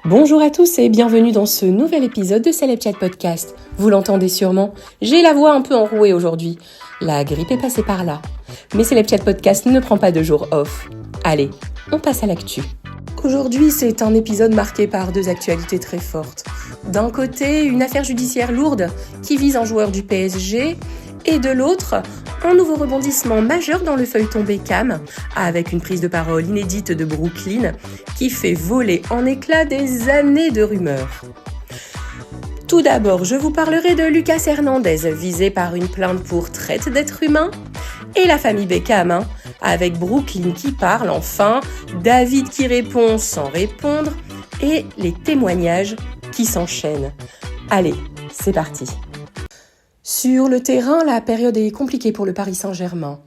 Bonjour à tous et bienvenue dans ce nouvel épisode de Celeb Chat Podcast. Vous l'entendez sûrement, j'ai la voix un peu enrouée aujourd'hui. La grippe est passée par là. Mais Celeb Chat Podcast ne prend pas de jour off. Allez, on passe à l'actu. Aujourd'hui, c'est un épisode marqué par deux actualités très fortes. D'un côté, une affaire judiciaire lourde qui vise un joueur du PSG et de l'autre, un nouveau rebondissement majeur dans le feuilleton Beckham, avec une prise de parole inédite de Brooklyn qui fait voler en éclats des années de rumeurs. Tout d'abord, je vous parlerai de Lucas Hernandez, visé par une plainte pour traite d'êtres humains, et la famille Beckham, avec Brooklyn qui parle enfin, David qui répond sans répondre, et les témoignages qui s'enchaînent. Allez, c'est parti. Sur le terrain, la période est compliquée pour le Paris Saint-Germain.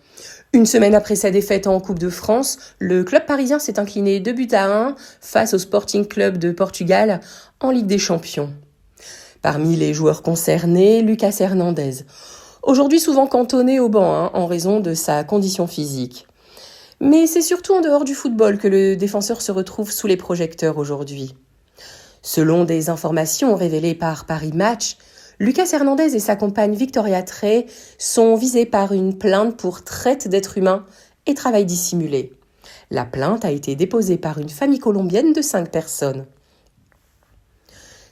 Une semaine après sa défaite en Coupe de France, le club parisien s'est incliné 2-1 face au Sporting Club de Portugal en Ligue des Champions. Parmi les joueurs concernés, Lucas Hernandez, aujourd'hui souvent cantonné au banc en raison de sa condition physique. Mais c'est surtout en dehors du football que le défenseur se retrouve sous les projecteurs aujourd'hui. Selon des informations révélées par Paris Match, Lucas Hernandez et sa compagne Victoria Trey sont visés par une plainte pour traite d'êtres humains et travail dissimulé. La plainte a été déposée par une famille colombienne de 5 personnes.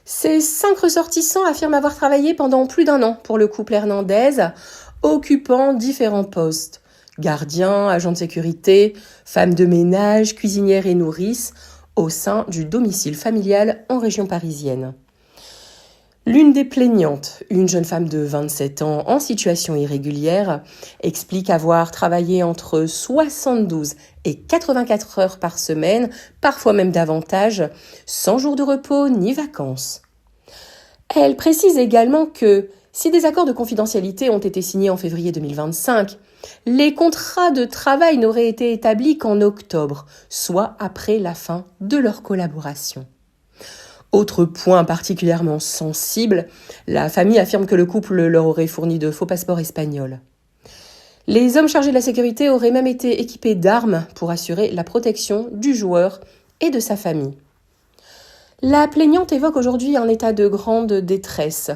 Ces 5 ressortissants affirment avoir travaillé pendant plus d'1 an pour le couple Hernandez, occupant différents postes. Gardien, agent de sécurité, femme de ménage, cuisinière et nourrice, au sein du domicile familial en région parisienne. L'une des plaignantes, une jeune femme de 27 ans en situation irrégulière, explique avoir travaillé entre 72 et 84 heures par semaine, parfois même davantage, sans jours de repos ni vacances. Elle précise également que, si des accords de confidentialité ont été signés en février 2025, les contrats de travail n'auraient été établis qu'en octobre, soit après la fin de leur collaboration. Autre point particulièrement sensible, la famille affirme que le couple leur aurait fourni de faux passeports espagnols. Les hommes chargés de la sécurité auraient même été équipés d'armes pour assurer la protection du joueur et de sa famille. La plaignante évoque aujourd'hui un état de grande détresse.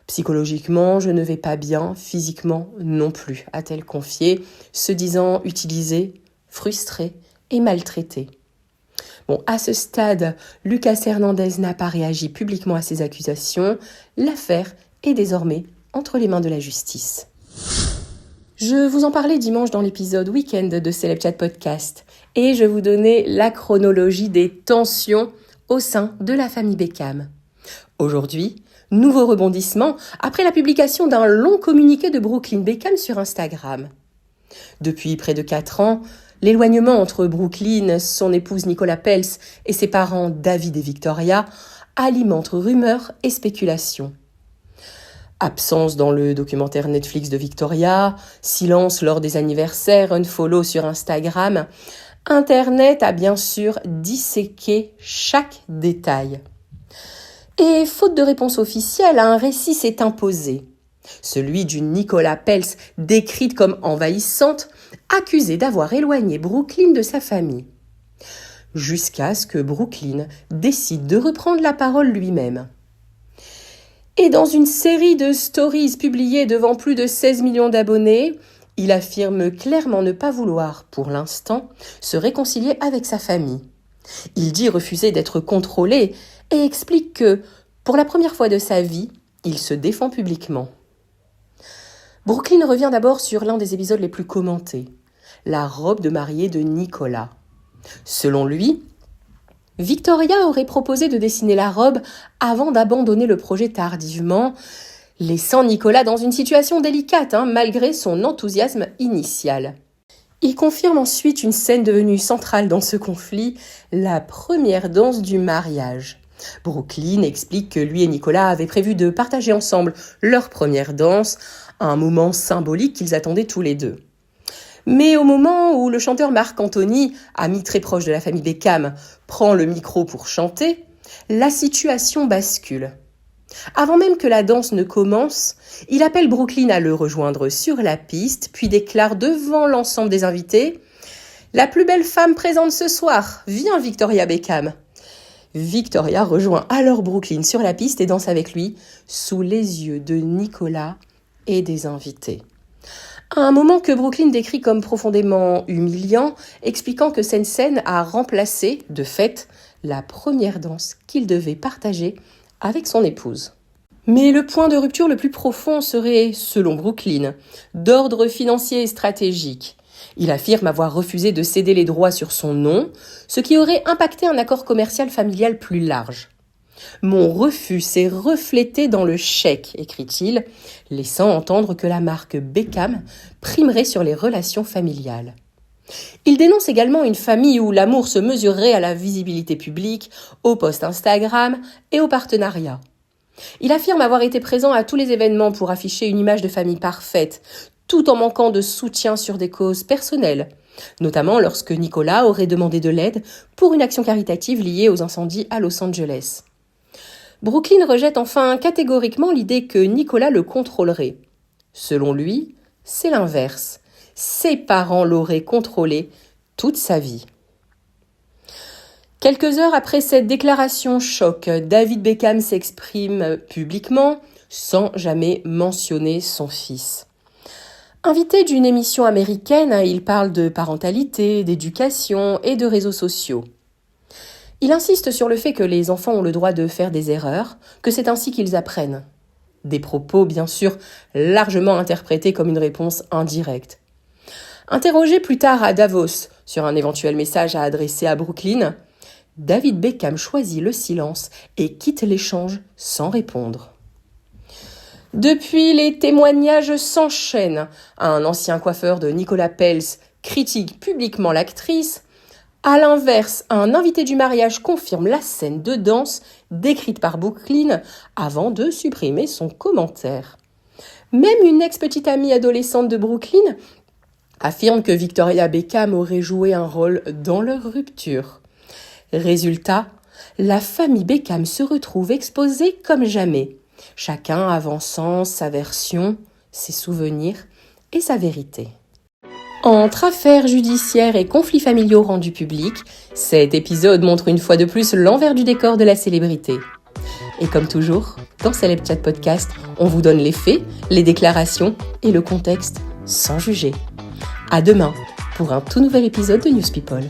Psychologiquement, je ne vais pas bien, physiquement non plus, a-t-elle confié, se disant utilisée, frustrée et maltraitée. Bon, à ce stade, Lucas Hernandez n'a pas réagi publiquement à ces accusations. L'affaire est désormais entre les mains de la justice. Je vous en parlais dimanche dans l'épisode Week-end de Celeb Chat Podcast et je vous donnais la chronologie des tensions au sein de la famille Beckham. Aujourd'hui, nouveau rebondissement après la publication d'un long communiqué de Brooklyn Beckham sur Instagram. Depuis près de 4 ans, l'éloignement entre Brooklyn, son épouse Nicola Peltz et ses parents David et Victoria alimente rumeurs et spéculations. Absence dans le documentaire Netflix de Victoria, silence lors des anniversaires, unfollow sur Instagram, Internet a bien sûr disséqué chaque détail. Et faute de réponse officielle, un récit s'est imposé. Celui d'une Nicola Peltz décrite comme envahissante, accusée d'avoir éloigné Brooklyn de sa famille. Jusqu'à ce que Brooklyn décide de reprendre la parole lui-même. Et dans une série de stories publiées devant plus de 16 millions d'abonnés, il affirme clairement ne pas vouloir, pour l'instant, se réconcilier avec sa famille. Il dit refuser d'être contrôlé et explique que, pour la première fois de sa vie, il se défend publiquement. Brooklyn revient d'abord sur l'un des épisodes les plus commentés, la robe de mariée de Nicolas. Selon lui, Victoria aurait proposé de dessiner la robe avant d'abandonner le projet tardivement, laissant Nicolas dans une situation délicate, malgré son enthousiasme initial. Il confirme ensuite une scène devenue centrale dans ce conflit, la première danse du mariage. Brooklyn explique que lui et Nicolas avaient prévu de partager ensemble leur première danse, un moment symbolique qu'ils attendaient tous les deux. Mais au moment où le chanteur Marc Anthony, ami très proche de la famille Beckham, prend le micro pour chanter, la situation bascule. Avant même que la danse ne commence, il appelle Brooklyn à le rejoindre sur la piste, puis déclare devant l'ensemble des invités « La plus belle femme présente ce soir, viens Victoria Beckham !» Victoria rejoint alors Brooklyn sur la piste et danse avec lui, sous les yeux de Nicolas et des invités. À un moment que Brooklyn décrit comme profondément humiliant, expliquant que cette scène a remplacé, de fait, la première danse qu'il devait partager avec son épouse. Mais le point de rupture le plus profond serait, selon Brooklyn, d'ordre financier et stratégique. Il affirme avoir refusé de céder les droits sur son nom, ce qui aurait impacté un accord commercial familial plus large. « Mon refus s'est reflété dans le chèque », écrit-il, laissant entendre que la marque Beckham primerait sur les relations familiales. Il dénonce également une famille où l'amour se mesurerait à la visibilité publique, aux posts Instagram et aux partenariats. Il affirme avoir été présent à tous les événements pour afficher une image de famille parfaite, tout en manquant de soutien sur des causes personnelles, notamment lorsque Nicolas aurait demandé de l'aide pour une action caritative liée aux incendies à Los Angeles. Brooklyn rejette enfin catégoriquement l'idée que Nicolas le contrôlerait. Selon lui, c'est l'inverse. Ses parents l'auraient contrôlé toute sa vie. Quelques heures après cette déclaration choc, David Beckham s'exprime publiquement sans jamais mentionner son fils. Invité d'une émission américaine, il parle de parentalité, d'éducation et de réseaux sociaux. Il insiste sur le fait que les enfants ont le droit de faire des erreurs, que c'est ainsi qu'ils apprennent. Des propos, bien sûr, largement interprétés comme une réponse indirecte. Interrogé plus tard à Davos sur un éventuel message à adresser à Brooklyn, David Beckham choisit le silence et quitte l'échange sans répondre. Depuis, les témoignages s'enchaînent. Un ancien coiffeur de Nicolas Peltz critique publiquement l'actrice. À l'inverse, un invité du mariage confirme la scène de danse décrite par Brooklyn avant de supprimer son commentaire. Même une ex-petite amie adolescente de Brooklyn affirme que Victoria Beckham aurait joué un rôle dans leur rupture. Résultat, la famille Beckham se retrouve exposée comme jamais, chacun avançant sa version, ses souvenirs et sa vérité. Entre affaires judiciaires et conflits familiaux rendus publics, cet épisode montre une fois de plus l'envers du décor de la célébrité. Et comme toujours, dans Celeb Chat Podcast, on vous donne les faits, les déclarations et le contexte sans juger. À demain pour un tout nouvel épisode de News People.